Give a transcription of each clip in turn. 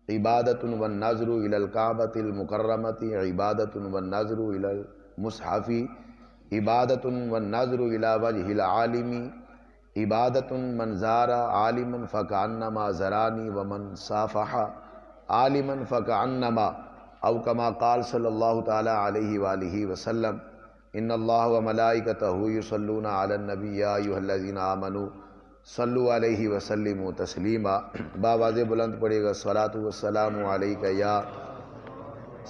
عبادۃ والنظر الی الکعبۃ المکرمۃ عبادۃ والنظر الی المصحف عبادۃ والنظر الی وجہ العالم عبادۃ من زار عالما فکأنما زرانی ومن صافح عالما فکأنما او کما قال صلی اللہ تعالی علیہ وآلہ وسلم ان اللہ وملائکتہ یصلون علی النبی یا ایھا الذین آمنوا صلوا علیہ وسلموا تسلیما۔ باواز بلند پڑے گا الصلاۃ والسلام علیک یا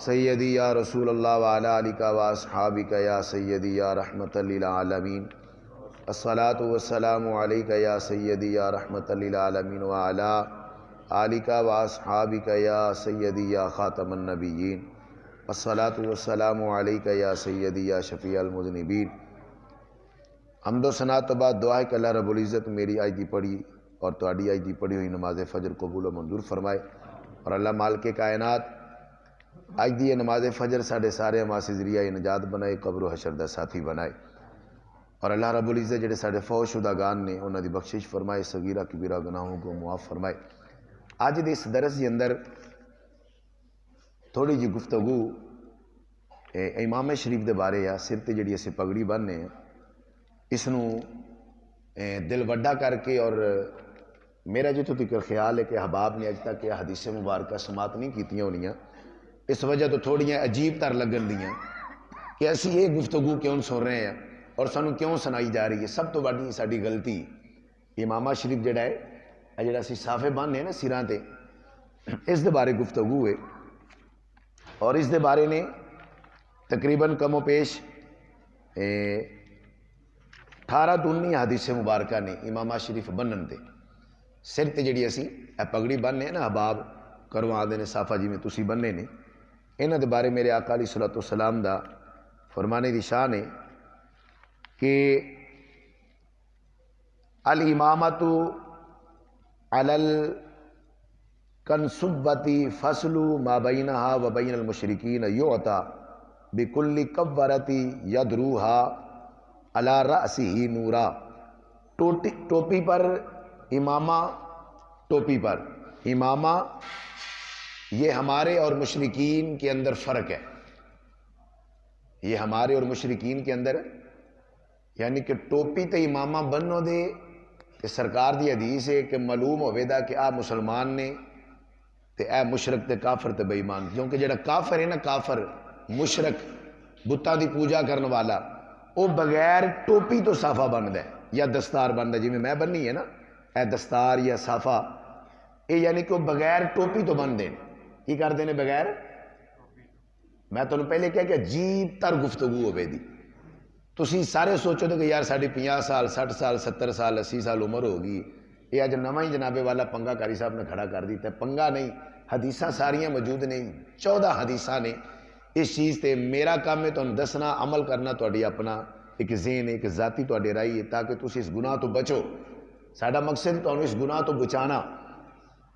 سیدی یا رسول اللہ وعلی آلک واصحابک یا سیدی یا رحمۃ للعالمین۔ الصلاۃ والسلام علیک یا سیدی یا رحمۃ للعالمین وعلی آلک واصحابک یا سیدی یا خاتم النبیین۔ الصلاۃ والسلام علیک یا سیدی یا شفیع المذنبین۔ حمد و ثنا تو بعد دعا ہے کہ اللہ رب العزت میری آج دی پڑھی اور تہاڈی آج دی پڑھی ہوئی نماز فجر قبول و منظور فرمائے، اور اللہ مالک کائنات آج دی یہ نماز فجر ساڑھے سارے ہماسے ذریعہ نجات بنائے، قبر و حشر دا ساتھی بنائے، اور اللہ رب العزت جڑے ساڑھے فوت شدگان نے انہاں دی بخشش فرمائے، صغیرہ کبیرہ گناہوں کو معاف فرمائے۔ آج دی اس درس کے اندر تھوڑی جی گفتگو امام شریف دے بارے یا سر تے جڑی اسے پگڑی بننے ہیں اس نو دل وڈا کر کے، اور میرا جتوں تک خیال ہے کہ احباب نے اج تک یہ حدیث مبارکہ سماعت نہیں کیتیاں ہونیاں، اس وجہ تو تھوڑیاں عجیب تر لگن دیاں کہ اسی یہ گفتگو کیوں سن رہے ہیں اور سانوں کیوں سنائی جا رہی ہے۔ سب تو بڑی ساڈی غلطی امامہ شریف جڑا ہے جڑا اسی صافے بننے نا سراں تے، اس دے بارے گفتگو ہے، اور اس دے بارے نے تقریباً کم و پیش 18 تو 19 حدیث مبارکہ نے امامہ شریف بنن تے سر تے جڑی اسی اے پگڑی بننے ہیں نا احباب کروا دے نے صافہ جی میں تسی بننے نے، انہاں دے بارے میرے آقا علیہ الصلوۃ والسلام دا فرمانے دی شان ہے کہ الامامۃ علی الکنسبۃ فصل ما بینہا و بین المشرکین یعطی بکل کبرۃ یدروہا علی رأسہ نورا۔ ٹوپی پر امامہ، ٹوپی پر امامہ، یہ ہمارے اور مشرکین کے اندر فرق ہے، یہ ہمارے اور مشرکین کے اندر، یعنی کہ ٹوپی تے امامہ بنو دے تے سرکار دی حدیث ہے کہ معلوم ہوئے دا کہ آ مسلمان نے تے اے مشرک تے کافر تے بے ایمان، کیونکہ جڑا کافر ہے نا، کافر مشرک بتاں دی پوجا کرن والا، وہ بغیر ٹوپی تو صافہ بندا ہے یا دستار بندا ہے، جی میں بننی ہے نا اے دستار یا صافہ، اے یعنی کہ وہ بغیر ٹوپی تو بن دیں، کی کر دینے بغیر؟ میں تو پہلے کہا کہ عجیب تر گفتگو ہوئے دی، تسی سارے سوچو دے کہ یار ساڑھی 50 سال 60 سال 70 سال 80 سال عمر ہوگی، یہ آج نواں ہی جناب والا پنگا کاری صاحب نے کھڑا کر دیتا ہے۔ پنگا نہیں، حدیثاں ساریاں موجود نہیں، 14 حدیثاں نے اس چیز تے۔ میرا کام ہے تو دسنا، عمل کرنا تہاڈی اپنا ایک ذہن، ایک ذاتی تہاڈی رائی ہے، تاکہ تسی اس گناہ تو بچو۔ ساڈا مقصد تہانوں اس گناہ تو بچانا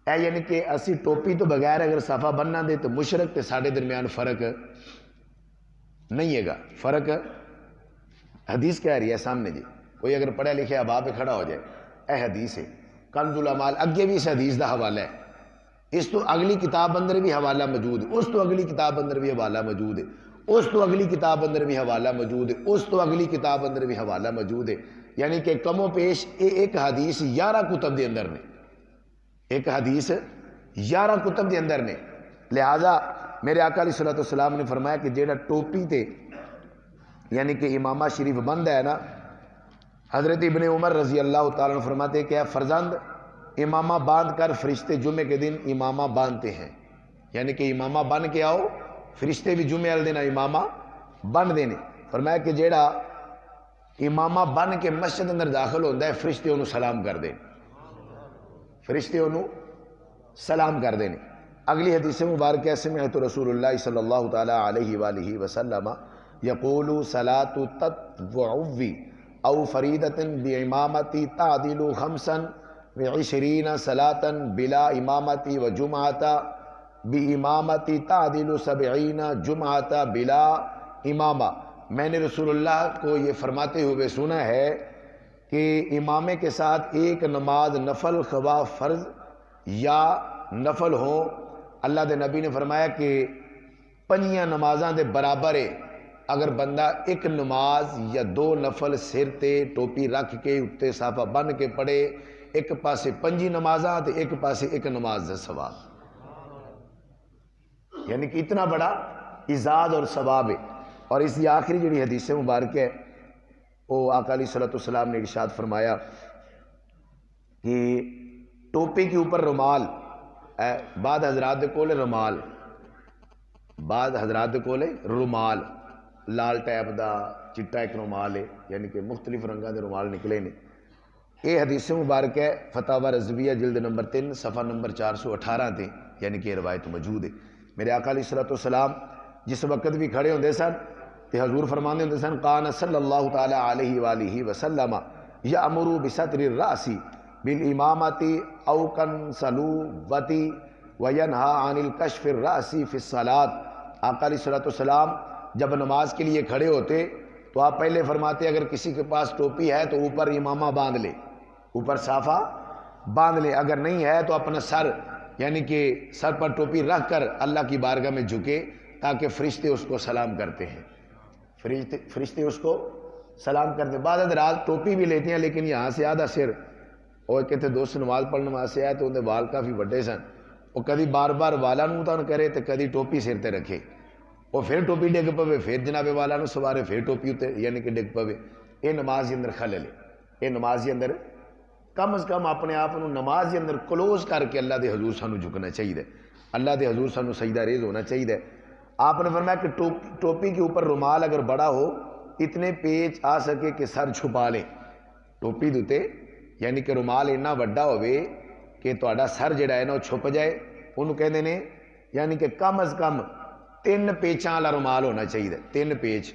اے، یعنی کہ اسی ٹوپی تو بغیر اگر صافہ بننا دے تو مشرک تے ساڈے درمیان فرق نہیں ہے گا۔ فرق حدیث کہہ رہی ہے سامنے جی، کوئی اگر پڑھا لکھے احباب پہ کھڑا ہو جائے، اے حدیث ہے کنز الاعمال، اگے بھی اس حدیث دا حوالہ ہے، اس تو اگلی کتاب اندر بھی حوالہ موجود ہے، اس تو اگلی کتاب اندر بھی حوالہ موجود ہے، اس تو اگلی کتاب اندر بھی حوالہ موجود ہے، اس تو اگلی کتاب اندر بھی حوالہ موجود ہے، یعنی کہ کم و پیش ایک حدیث 11 کتب دے اندر نے، ایک حدیث 11 کتب دے اندر نے۔ لہذا میرے آقا علیہ الصلوۃ والسلام نے فرمایا کہ جیڑا ٹوپی تے یعنی کہ امامہ شریف بند ہے نا، حضرت ابن عمر رضی اللہ تعالیٰ عنہ فرماتے کہ اے فرزند، امامہ باندھ کر فرشتے جمعے کے دن امامہ باندھتے ہیں، یعنی کہ امامہ بن کے آؤ، فرشتے بھی جمعے والے دن امامہ بن دینے۔ فرمایا کہ جیڑا امامہ بن کے مسجد اندر داخل ہوتا ہے، فرشتے انہوں سلام کر دیں، فرشتے انہوں سلام کر دینے۔ اگلی حدیث مبارکہ سمعت رسول اللہ صلی اللہ تعالیٰ علیہ وآلہ وسلم یقول صلاۃ التطوع او فریدۃ بامامۃ تعدل 25 صلاۃ بلا امامۃ وجمعۃ بامامۃ تعدل 70 جمعۃ بلا امامہ۔ میں نے رسول اللہ کو یہ فرماتے ہوئے سنا ہے کہ امامے کے ساتھ ایک نماز نفل خواہ فرض یا نفل ہو اللہ دے نبی نے فرمایا کہ 5 نمازاں دے برابر ہے اگر بندہ ایک نماز یا 2 نفل سر تے ٹوپی رکھ کے اتنے صافہ بن کے پڑھے، ایک پاسے 5 نمازاں تے ایک پاسے ایک نماز دا ثواب، یعنی کہ اتنا بڑا اعزاز اور ثواب ہے۔ اور اس کی آخری جڑی حدیث مبارک ہے وہ آقا علیہ الصلوۃ والسلام نے ارشاد فرمایا کہ ٹوپی کے اوپر رومال، بعد حضرات دے کولے رومال، بعد حضرات دے کولے رومال، لال ٹیپ دا چٹا ایک رومال ہے، یعنی کہ مختلف رنگاں دے رومال نکلے نے۔ یہ حدیث مبارک ہے فتاوی رضویہ جلد نمبر 3 صفحہ نمبر 418 تے، یعنی کہ یہ روایت موجود ہے۔ میرے آقا علیہ الصلوۃ والسلام جس وقت بھی کھڑے ہوندے سن تے حضور فرماندے ہوندے سن کان صلی اللہ تعالی علیہ وآلہ وسلم یامر بستر الراس بالامامۃ او کنسلوۃ وینہی عن الکشف الراس فی الصلاۃ۔ آقا علیہ الصلوۃ والسلام جب نماز کے لیے کھڑے ہوتے تو آپ پہلے فرماتے اگر کسی کے پاس ٹوپی ہے تو اوپر امامہ باندھ لے، اوپر صافہ باندھ لے، اگر نہیں ہے تو اپنا سر یعنی کہ سر پر ٹوپی رکھ کر اللہ کی بارگاہ میں جھکے تاکہ فرشتے اس کو سلام کرتے ہیں، فرشتے اس کو سلام کرتے ہیں۔ بعض حضرات ٹوپی بھی لیتے ہیں لیکن یہاں سے آدھا سر، اور کہتے دوست نماز پڑھنے واسطے آئے تو انہیں وال کافی بڑے سن، وہ کدی بار بار والا نوں تن کرے تو کدی ٹوپی سر تے رکھے، وہ پھر ٹوپی ڈگ پوے، پھر جناب والا نوں سوارے، پھر ٹوپی اتنے یعنی کہ ڈگ پوے۔ یہ نماز کے اندر خلل ہے، یہ نماز کے اندر کم از کم اپنے آپ کو نماز کے اندر کلوز کر کے اللہ دے حضور سانو جھکنا چاہیے، اللہ دے حضور سانو سجدہ ریز ہونا چاہیے۔ آپ نے فرمایا کہ ٹوپی کے اوپر رومال اگر بڑا ہو اتنے پیچ آ سکے کہ سر چھپا لیں ٹوپی دوتے، یعنی کہ رومال اتنا وڈا ہوئے کہ تہاڈا سر جڑا ہے نا وہ چھپ جائے، انہوں کہتے ہیں یعنی کہ کم از کم 3 پیچاں والا رومال ہونا چاہیے، 3 پیچ۔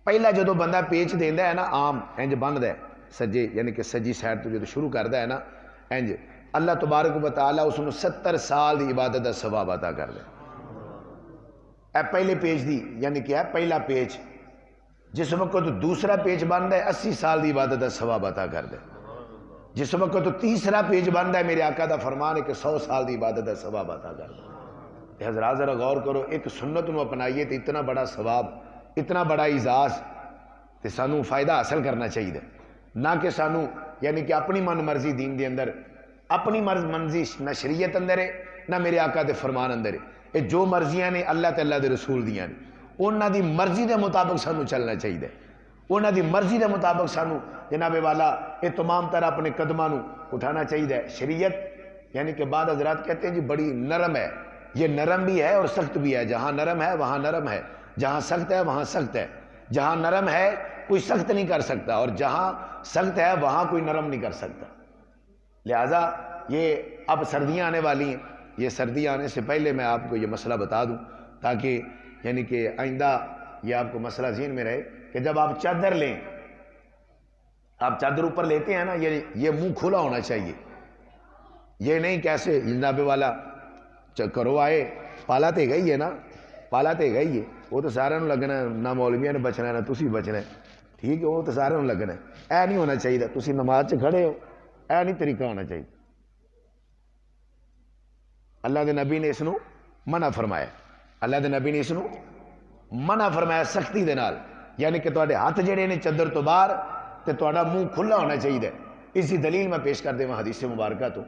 پہلا جدو بندہ پیچ دیندا ہے نا عام انج بندا ہے سجے یعنی کہ سجی سائڈ تو جدو شروع کردا ہے نا انج، اللہ تبارک و تعالیٰ اس نے 70 سال دی عبادت دا ثواب عطا کر دے۔ اے پہلے پیج دی یعنی کہ ہے پہلا پیج، جس وقت دوسرا پیج بنتا ہے 80 سال دی عبادت دا ثواب عطا کر دے، جس وقت تیسرا پیج بنتا ہے میرے آقا دا فرمان ہے کہ 100 سال دی عبادت دا ثواب عطا کر دے۔ حضرات ذرا غور کرو، ایک سنت نو اپنائیے تو اتنا بڑا ثواب، اتنا بڑا اعزاز، تے سانو فائدہ حاصل کرنا چاہیے، نہ کہ سانو یعنی کہ اپنی من مرضی دین دے اندر، اپنی مرضی نہ شریعت اندر ہے نہ میرے آقا دے فرمان اندر ہے، یہ جو مرضیاں نے اللہ تے اللہ دے رسول دیاں نے، انہاں دی مرضی دے مطابق سانو چلنا چاہیے، انہاں دی مرضی دے مطابق سانو جناب والا یہ تمام طرح اپنے قدماں نو اٹھانا چاہیے۔ شریعت یعنی کہ بعد حضرات کہتے ہیں جی بڑی نرم ہے، یہ نرم بھی ہے اور سخت بھی ہے، جہاں نرم ہے وہاں نرم ہے، جہاں سخت ہے وہاں سخت ہے، جہاں نرم ہے کوئی سخت نہیں کر سکتا اور جہاں سخت ہے وہاں کوئی نرم نہیں کر سکتا۔ لہٰذا یہ اب سردیاں آنے والی ہیں، یہ سردی آنے سے پہلے میں آپ کو یہ مسئلہ بتا دوں تاکہ یعنی کہ آئندہ یہ آپ کو مسئلہ ذہن میں رہے کہ جب آپ چادر لیں، آپ چادر اوپر لیتے ہیں نا یہ منہ کھلا ہونا چاہیے، یہ نہیں کیسے جناب والا کرو آئے پالا تے گئی ہے نا، پالا تے گئی ہے، وہ تو سارے لگنا ہے، نہ مولویاں نے بچنا ہے نہ تسی بچنا ہے، ٹھیک ہے، وہ تو سارے لگنا ہے، اے نہیں ہونا چاہیے، تسی نماز کھڑے ہو، اے نہیں طریقہ ہونا چاہیے۔ اللہ دے نبی نے اس نو منع فرمایا، اللہ دے نبی نے اس نو منع فرمایا سختی دے نال، یعنی کہ تواڈے ہاتھ جڑے نے چادر تو باہر تے تواڈا منہ کھلا ہونا چاہیے۔ اسی دلیل میں پیش کر دیواں حدیث مبارکہ تو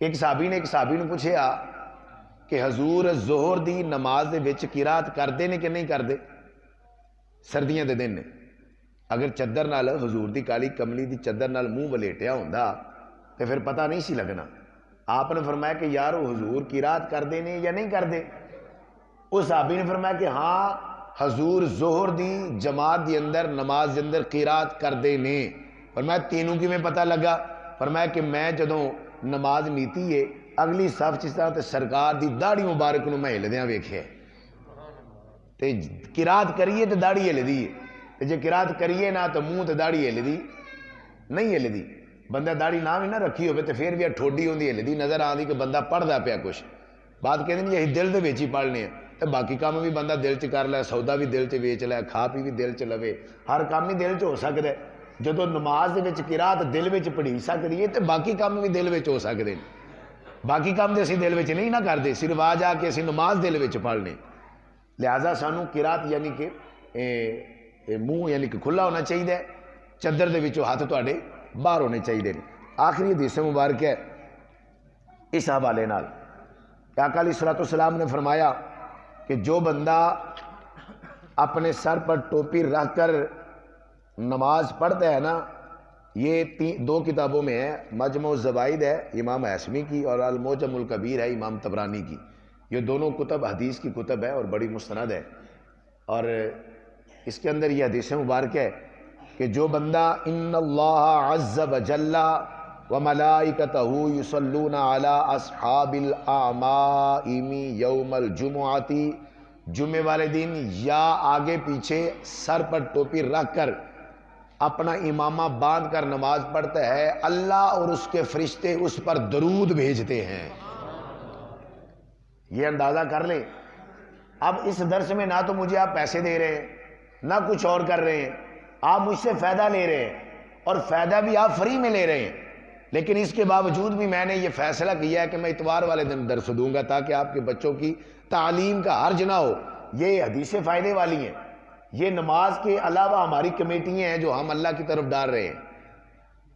ایک صحابی نے پوچھیا کہ حضور ظہر دی نماز دے وچ قرات کردے نے کہ نہیں کردے؟ سردیاں دے دن نے، اگر چادر نال حضور دی کالی کملی دی چادر نال منہ ولیٹیا ہوندا تے پھر پتہ نہیں سی لگنا۔ آپ نے فرمایا کہ یار وہ حضور قرات کردے نے یا نہیں کردے؟ اس صحابی نے فرمایا کہ ہاں حضور ظہر دی جماعت دی اندر نماز دے اندر قرات کردے نے۔ فرمایا تینوں کی میں پتہ لگا؟ فرمایا کہ میں جدوں نماز نیتی ہے اگلی صف چ تے سرکار دی داڑھی مبارک نو میں ہلدیاں ویکھیا تے قرات کریے تے داڑھی ہلدی ہے، تے جے قرات کریے نہ تو منہ تے داڑھی ہلدی نہیں ہلدی۔ بندہ داڑھی نہ بھی نہ رکھی ہوئے تو پھر بھی ٹھوڈی ہوندی ہلدی نظر آندی کہ بندہ پڑھدا پیا کچھ، بات کہندے نے یہ دل دے وچ ہی پڑھنے ہیں تے باقی کام بھی بندہ دل چ کر لے، سودا بھی دل چ ویچ لے، کھا پی بھی دل چ لوے، ہر کام ہی دل چ ہو سکدا ہے۔ جدو نماز دے وچ قرات دل وچ پڑھی سکدی ہے تے باقی کام بھی دل وچ ہو سکدے ہیں، باقی کام دے اسی دل وچ نہیں نہ کردے، صرف آ جا کے اسی نماز دل وچ پڑھ لیں. لہذا سانو قرات یعنی کہ منہ یعنی کہ کھلا ہونا چاہیے، چادر دے وچوں ہاتھ تواڈے باہر ہونے چاہیے. آخری حدیث مبارک ہے اس حوالے نال کہ آقا علیہ الصلوۃ والسلام نے فرمایا کہ جو بندہ اپنے سر پر ٹوپی رکھ کر نماز پڑھتا ہے نا، یہ دو کتابوں میں ہے، مجمع الزوائد ہے امام حیثمی کی اور المعجم الکبیر ہے امام طبرانی کی. یہ دونوں کتب حدیث کی کتب ہے اور بڑی مستند ہے. اور اس کے اندر یہ حدیث مبارک ہے کہ جو بندہ ان اللہ عز وجل وملائکتہ یصلون علی اصحاب الاعمائم یوم الجمعۃ، جمعے والے دن یا آگے پیچھے سر پر ٹوپی رکھ کر اپنا امامہ باندھ کر نماز پڑھتا ہے، اللہ اور اس کے فرشتے اس پر درود بھیجتے ہیں. یہ اندازہ کر لیں. اب اس درس میں نہ تو مجھے آپ پیسے دے رہے ہیں، نہ کچھ اور کر رہے ہیں، آپ مجھ سے فائدہ لے رہے ہیں اور فائدہ بھی آپ فری میں لے رہے ہیں، لیکن اس کے باوجود بھی میں نے یہ فیصلہ کیا ہے کہ میں اتوار والے دن درس دوں گا تاکہ آپ کے بچوں کی تعلیم کا حرج نہ ہو. یہ حدیثیں فائدے والی ہیں. یہ نماز کے علاوہ ہماری کمیٹیاں ہیں جو ہم اللہ کی طرف ڈال رہے ہیں.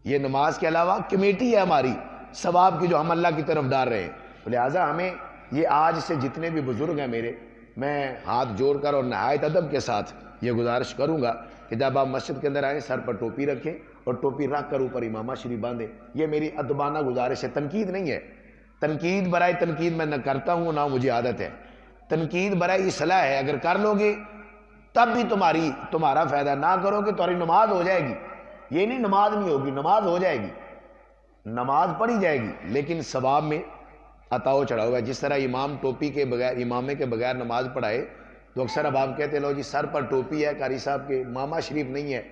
یہ نماز کے علاوہ کمیٹی ہے ہماری ثواب کی جو ہم اللہ کی طرف ڈال رہے ہیں. لہٰذا ہمیں یہ آج سے جتنے بھی بزرگ ہیں میرے، میں ہاتھ جوڑ کر اور نہایت ادب کے ساتھ یہ گزارش کروں گا کہ جب آپ مسجد کے اندر آئیں سر پر ٹوپی رکھیں اور ٹوپی رکھ کر اوپر امامہ شریف باندھیں. یہ میری ادبانہ گزارش ہے، تنقید نہیں ہے. تنقید برائے تنقید میں نہ کرتا ہوں نہ مجھے عادت ہے. تنقید برائے اصلاح ہے. اگر کر لو گے تب بھی تمہارا فائدہ، نہ کرو گے تمہاری نماز ہو جائے گی. یہ نہیں نماز نہیں ہوگی، نماز ہو جائے گی، نماز پڑھی جائے گی لیکن ثواب میں عطاؤ چڑھا ہوا ہے. جس طرح امام ٹوپی کے بغیر، امامے کے بغیر نماز پڑھائے تو اکثر اب آپ کہتے لو جی سر پر ٹوپی ہے قاری صاحب کے، امامہ شریف نہیں ہے.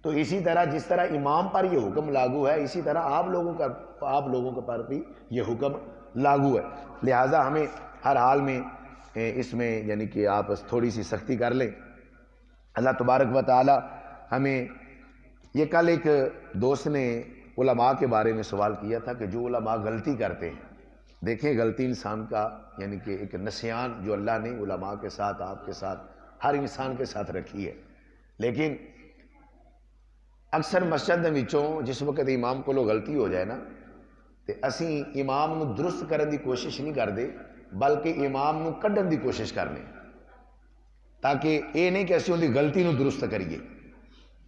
تو اسی طرح جس طرح امام پر یہ حکم لاگو ہے اسی طرح آپ لوگوں کے پر بھی یہ حکم لاگو ہے. لہٰذا ہمیں ہر حال میں اس میں یعنی کہ آپ تھوڑی سی سختی کر لیں. اللہ تبارک و تعالی ہمیں، یہ کل ایک دوست نے علماء کے بارے میں سوال کیا تھا کہ جو علماء غلطی کرتے ہیں، دیکھیں غلطی انسان کا یعنی کہ ایک نسیان جو اللہ نے علماء کے ساتھ، آپ کے ساتھ، ہر انسان کے ساتھ رکھی ہے. لیکن اکثر مسجد دے وچوں جس وقت امام کو غلطی ہو جائے نا تے اسی امام نو درست کرن دی کوشش نہیں کردے بلکہ امام نو کڈن دی کوشش کرنے، تاکہ اے نہیں کہ اسی ان دی غلطی نو درست کریے.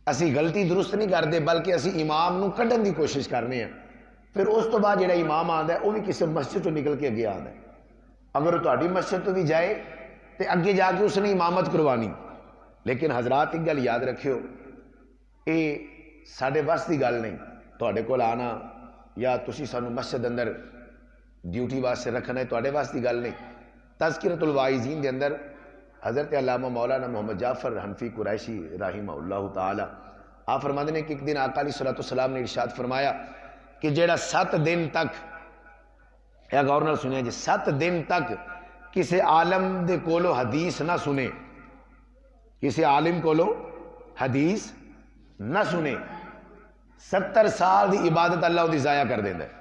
اسی غلطی درست نہیں کردے بلکہ اسی امام نو کڈن دی کوشش کرنے ہیں. پھر اس تو بعد جڑا امام آندا ہے وہ بھی کسی مسجد تو نکل کے اگے آندا ہے. اگر وہ تہاڈی مسجد تو بھی جائے تے اگے جا کے اس نے امامت کروانی. لیکن حضرات ایک گل یاد رکھیو، اے ساڈے بس دی گل نہیں. تہاڈے کول آنا یا تسی سانو مسجد اندر ڈیوٹی واسطے رکھنا ہے تہاڈے واسطے دی گل نہیں. تذکرۃ الواعظین دے اندر حضرت علامہ مولانا محمد جعفر حنفی قریشی رحمہ اللہ تعالی آپ فرماتے ہیں کہ ایک دن آقا علیہ الصلوۃ والسلام نے ارشاد فرمایا کہ جیڑا 7 دن تک، یا غور نال سنیا جی، 7 دن تک کسی عالم دے کولو حدیث نہ سنے، کسی عالم کولو حدیث نہ سنے، 70 سال دی عبادت اللہ دی ضائع کر دیندا ہے.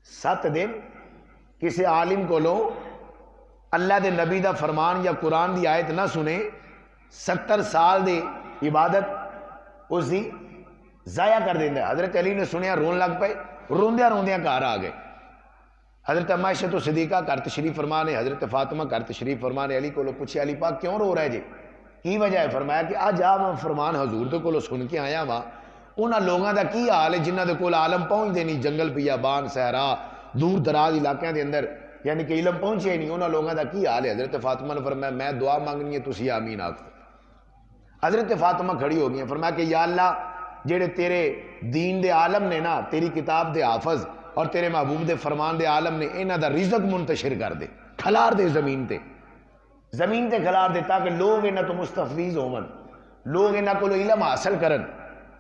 7 دن کسی عالم کولو اللہ دے نبی دا فرمان یا قرآن دی آیت نہ سنے، 70 سال دی عبادت اس دی ضائع کر دیندا ہے. حضرت علی نے سنیا رون لگ پے، روندیاں روندیاں گھر آ گئے. حضرت اما عائشہ صدیقہ گھر تشریف فرما نے، حضرت فاطمہ گھر تشریف فرما نے. علی کو پوچھے علی پاک کیوں رو رہے جی، کی وجہ ہے؟ فرمایا کہ آج میں فرمان حضور دے کولو سن کے آیا وا، انہاں لوگاں دا کی حال ہے جنہاں دے کول عالم پہنچ دے نہیں، جنگل بیابان صحرا دور دراز علاقوں دے اندر یعنی کہ علم پہنچے ہی نہیں، انہاں لوگاں دا کی حال ہے؟ حضرت فاطمہ نے فرمایا میں دعا مانگنی ہے تسی آمین آکھو. حضرت فاطمہ کھڑی ہو گئی ہیں، فرمایا کہ یا اللہ جڑے تیرے دین دے عالم نے نا، تیری کتاب دے حافظ اور تیرے محبوب دے فرمان دے عالم نے، انہاں دا رزق منتشر کر دے، کھلار دے زمین تے کھلار دے، تاکہ لوگ انہاں تو مستفیض ہون، لوگ انہاں کو علم حاصل کرن.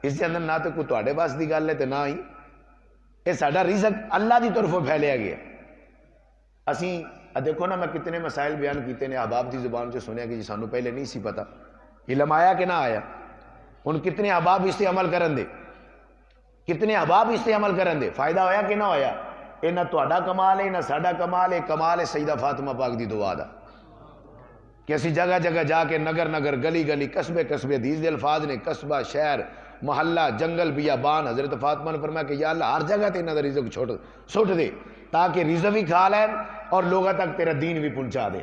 اس دے اندر نہ تو کوئی تواڈے پاس دی گل ہے تے نہ ہی یہ ساڈا رزق اللہ دی طرفوں پھیلیا گیا. اسی دیکھو نا میں کتنے مسائل بیان کیتے نے، احباب دی زبان سے سنیا کہ جی سانو پہلے نہیں سی پتا، علم آیا کہ نہ آیا، ان کتنے احباب اس سے عمل کرن دے. کتنے احباب اس سے عمل کرن دے، فائدہ ہویا کہ نہ ہویا؟ اے نہ تہاڈا کمال ہے نہ ساڈا کمال ہے، کمال ہے سیدہ فاطمہ پاک دی دعا دا کہ اسی جگہ جگہ جا کے نگر نگر گلی گلی قصبے قصبے، حدیث دے الفاظ نے قصبہ شہر محلہ جنگل بیابان، حضرت فاطمہ نے فرمایا کہ یا اللہ ہر جگہ تے انہاں دا رزق چھوٹ دے تاکہ رزق بھی کھا لین اور لوگاں تک تیرا دین بھی پہنچا دے،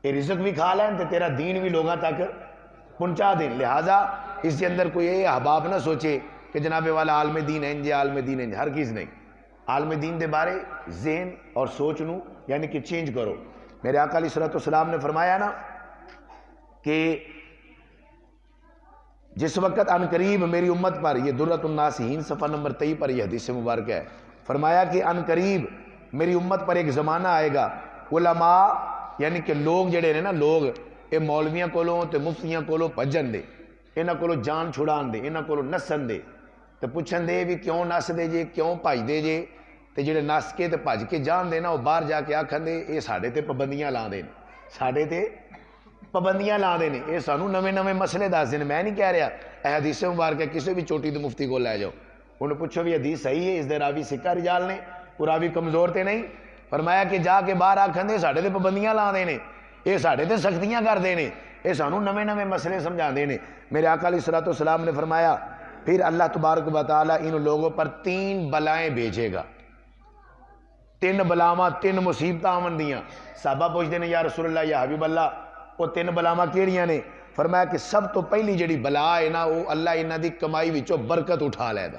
یہ رزق بھی کھا لین تے تیرا دین بھی لوگاں تک پہنچا دیں۔ لہٰذا اس کے اندر کوئی یہ احباب نہ سوچے کہ جناب والا عالم دین ہیں جی، عالم دین ہیں جی، ہر چیز نہیں۔ عالم دین دے بارے ذہن اور سوچ نو یعنی کہ چینج کرو۔ میرے آقا علیہ الصلوۃ والسلام نے فرمایا نا کہ جس وقت ان قریب میری امت پر، یہ درۃ الناسین صفحہ نمبر 23 پر یہ حدیث مبارکہ ہے، فرمایا کہ ان قریب میری امت پر ایک زمانہ آئے گا، علماء یعنی کہ لوگ جڑے نے نا، لوگ یہ مولویاں کولوں تے مفتیاں کولوں بھجن دے، انہاں کولوں جان چھڑان دے، انہاں کولوں نسن دے تے پوچھن دے بھی کیوں نس دے جے، کیوں بھج دے جے، تے جڑے نس کے تے بھج کے جان دے نا، وہ باہر جا کے آکھن دے اے ساڈے تے پابندیاں لا دے، ساڈے تے پابندیاں لا دے نے، اے سانو نویں نویں مسئلے دس دے۔ میں نہیں کہہ رہا اے حدیث مبارکہ کسی بھی چوٹی تے مفتی کو لے جاؤ، انہوں پوچھو بھی حدیث صحیح ہے، اس دے راوی سکہ رجال نے، وہ راوی کمزور تے نہیں؟ فرمایا کہ جا کے باہر آکھن دے ساڈے تے پابندیاں لا دے نے، اے ساڈے تے سختیاں کر دے نے، اے سانو نویں نویں مسئلے سمجھا دے نے۔ میرے آقا علیہ الصلوۃ والسلام نے فرمایا پھر اللہ تبارک و تعالیٰ ان لوگوں پر 3 بلائیں بھیجے گا، 3 بلاواں، 3 مصیبتاں آمن دیاں۔ صحابہ پوچھتے ہیں یا رسول اللہ یا حبیب اللہ وہ 3 بلاواں کیڑیاں نے؟ فرمایا کہ سب تو پہلی جڑی بلا ہے نا، وہ اللہ انہاں دی کمائی وچوں برکت اٹھا لے گا۔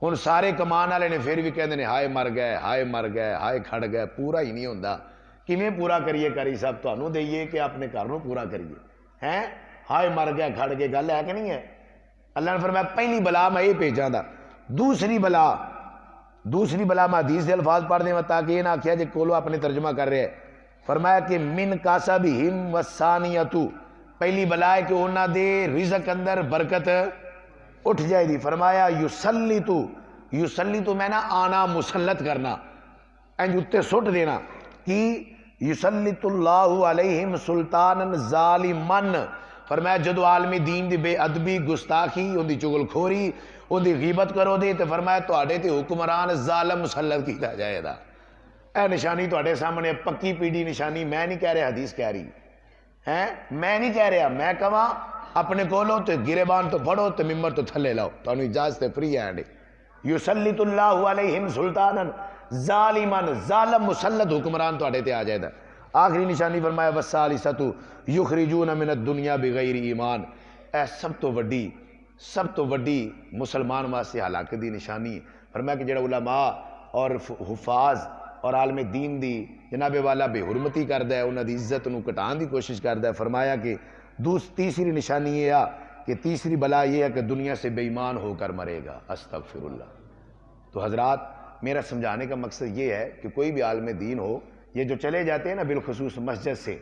ہن سارے کمان والے نے پھر بھی کہندے نے ہائے مر گئے، ہائے مر گئے، ہائے کھڑ گئے، پورا ہی نہیں ہوندا، کیویں پورا کریے کری صاحب، تانوں دئیے کہ اپنے گھر نوں پورا کریے ہیں؟ ہائے مر گئے کھڑ گئے گل ہے کہ نہیں ہے؟ اللہ نے فرمایا پہلی بلا میں یہ بھیجاں دا۔ دوسری بلا میں حدیث دے الفاظ پڑھ دیں تاکہ یہ نہ آکھیا جے کولو اپنے ترجمہ کر رہے ہیں۔ فرمایا کہ من کاسبہم والثانیۃ، پہلی بلا ہے کہ انہاں دے رزق اندر برکت اٹھ جائے دی۔ فرمایا یسلط میں نا آنا مسلط کرنا، انج اتے سٹ دینا، کہ یسلط اللہ علیہم سلطانا ظالمن۔ فرمایا جدو عالم دین دی بے ادبی، گستاخی، ان دی چغل خوری، ان دی غیبت کرو دے، تو فرمایا تواڈے تے حکمران ظالم مسلط کیتا جائے گا۔ اے نشانی تواڈے سامنے پکی پیڑی نشانی، میں نہیں کہہ رہا حدیث کہہ رہی ہے، میں نہیں کہہ رہا، میں کہاں اپنے کولو تے گریبان تو پڑھو تے ممبر تو تھلے لاؤ، تانوں اجازت فری ہینڈ۔ یسلط اللہ علیہم سلطانا ظالما، ظالم مسلط حکمران تواڈے تے آ جائے گا۔ آخری نشانی فرمایا والثالثۃ یخرجون من الدنیا بغیر ایمان، اے سب تو وڈی مسلمان واسطے ہلاکت دی نشانی ہے۔ فرمایا کہ جڑا علماء اور حفاظ اور عالم دین دی جناب والا بے حرمتی کردا ہے، انہاں دی عزت نو کٹان دی کوشش کردا ہے، فرمایا کہ تیسری نشانی یہ ہے کہ تیسری بلا یہ ہے کہ دنیا سے بے ایمان ہو کر مرے گا۔ استغفر اللہ۔ تو حضرات میرا سمجھانے کا مقصد یہ ہے کہ کوئی بھی عالم دین ہو، یہ جو چلے جاتے ہیں نا بالخصوص مسجد سے،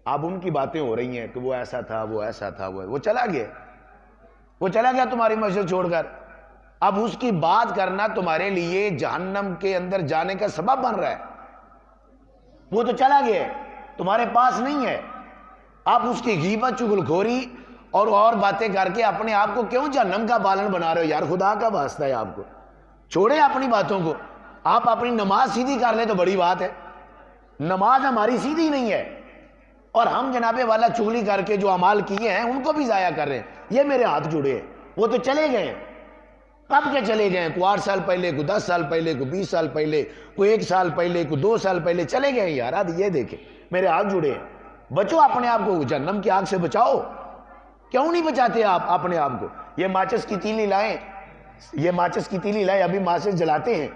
اب ان کی باتیں ہو رہی ہیں کہ وہ ایسا تھا، وہ ایسا تھا، وہ چلا گیا تمہاری مسجد چھوڑ کر، اب اس کی بات کرنا تمہارے لیے جہنم کے اندر جانے کا سبب بن رہا ہے۔ وہ تو چلا گیا ہے، تمہارے پاس نہیں ہے، آپ اس کی غیبت، چغل خوری اور باتیں کر کے اپنے آپ کو کیوں جہنم کا بالن بنا رہے ہو؟ یار خدا کا واسطہ ہے، آپ کو چھوڑیں اپنی باتوں کو، آپ اپنی نماز سیدھی کر لیں تو بڑی بات ہے۔ نماز ہماری سیدھی نہیں ہے اور ہم جناب والا چغلی کر کے جو اعمال کیے ہیں ان کو بھی ضائع کر رہے ہیں۔ یہ میرے ہاتھ جڑے ہیں، وہ تو چلے گئے ہیں، کب کے چلے گئے ہیں؟ کوئی 8 سال پہلے، کوئی 10 سال پہلے، کوئی 20 سال پہلے، کوئی 1 سال پہلے، کوئی 2 سال پہلے چلے گئے ہیں۔ یار یہ دیکھیں میرے ہاتھ جڑے ہیں، بچو اپنے آپ کو، جہنم کی آگ سے بچاؤ۔ کیوں نہیں بچاتے آپ اپنے آپ کو؟ یہ ماچس کی تیلی لائیں، ابھی ماچس جلاتے ہیں۔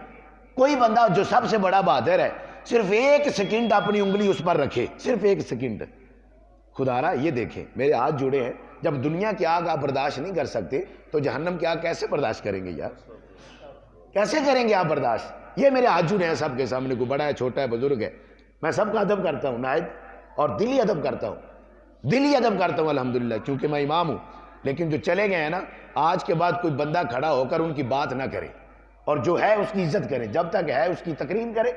کوئی بندہ جو سب سے بڑا بہادر ہے صرف 1 سیکنڈ اپنی انگلی اس پر رکھے، صرف 1 سیکنڈ۔ خدا را یہ دیکھیں میرے ہاتھ جڑے ہیں، جب دنیا کی آگ آپ برداشت نہیں کر سکتے تو جہنم کی آگ کیسے برداشت کریں گے یار؟ کیسے کریں گے آپ برداشت؟ یہ میرے ہاتھ جڑے ہیں سب کے سامنے، کوئی بڑا ہے، چھوٹا ہے، بزرگ ہے، میں سب کا ادب کرتا ہوں نائب، اور دلی ادب کرتا ہوں الحمدللہ، کیونکہ میں امام ہوں۔ لیکن جو چلے گئے ہیں نا، آج کے بعد کوئی بندہ کھڑا ہو کر ان کی بات نہ کرے، اور جو ہے اس کی عزت کرے، جب تک ہے اس کی تکریم کرے،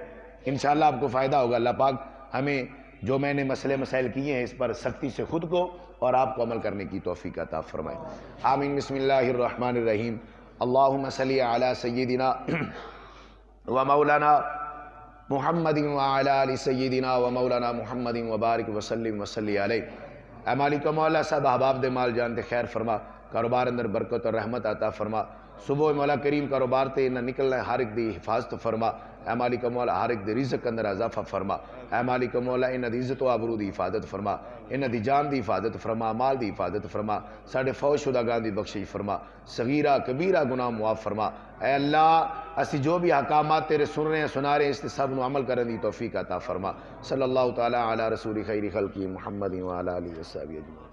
انشاءاللہ آپ کو فائدہ ہوگا۔ اللہ پاک ہمیں جو میں نے مسائل کیے ہیں اس پر سختی سے خود کو اور آپ کو عمل کرنے کی توفیق عطا فرمائے، آمین۔ بسم اللہ الرحمن الرحیم، اللہم صلی علی سیدنا و مولانا محمد وعلی آل سیدنا و مولانا محمد وبارک وسلم وصلی علیہ۔ اے مالک مولا صاحب احباب دے مال جان دے خیر فرما، کاروبار اندر برکت اور رحمت عطا فرما، صبح مولا کریم کاروبار تے نہ نکلنا ہے، ہر ایک دی حفاظت فرما، اے مالک مولا ہر ایک دی رزق اندر اضافہ فرما، اے مالک مولا انہاں دی عزت و آبرو دی حفاظت فرما، انہاں دی جان دی حفاظت فرما، مال دی حفاظت فرما، ساڈے فوت شدگان دی بخشش فرما، صغیرہ کبیرہ گناہ معاف فرما۔ اے اللہ اسی جو بھی احکامات تیرے سن رہے ہیں سنا رہے ہیں اس سب نو عمل کرنے دی توفیق عطا فرما۔ صلی اللہ تعالی علی رسول خیر خلقی محمد وعلی آلہ وصحبہ اجمعین۔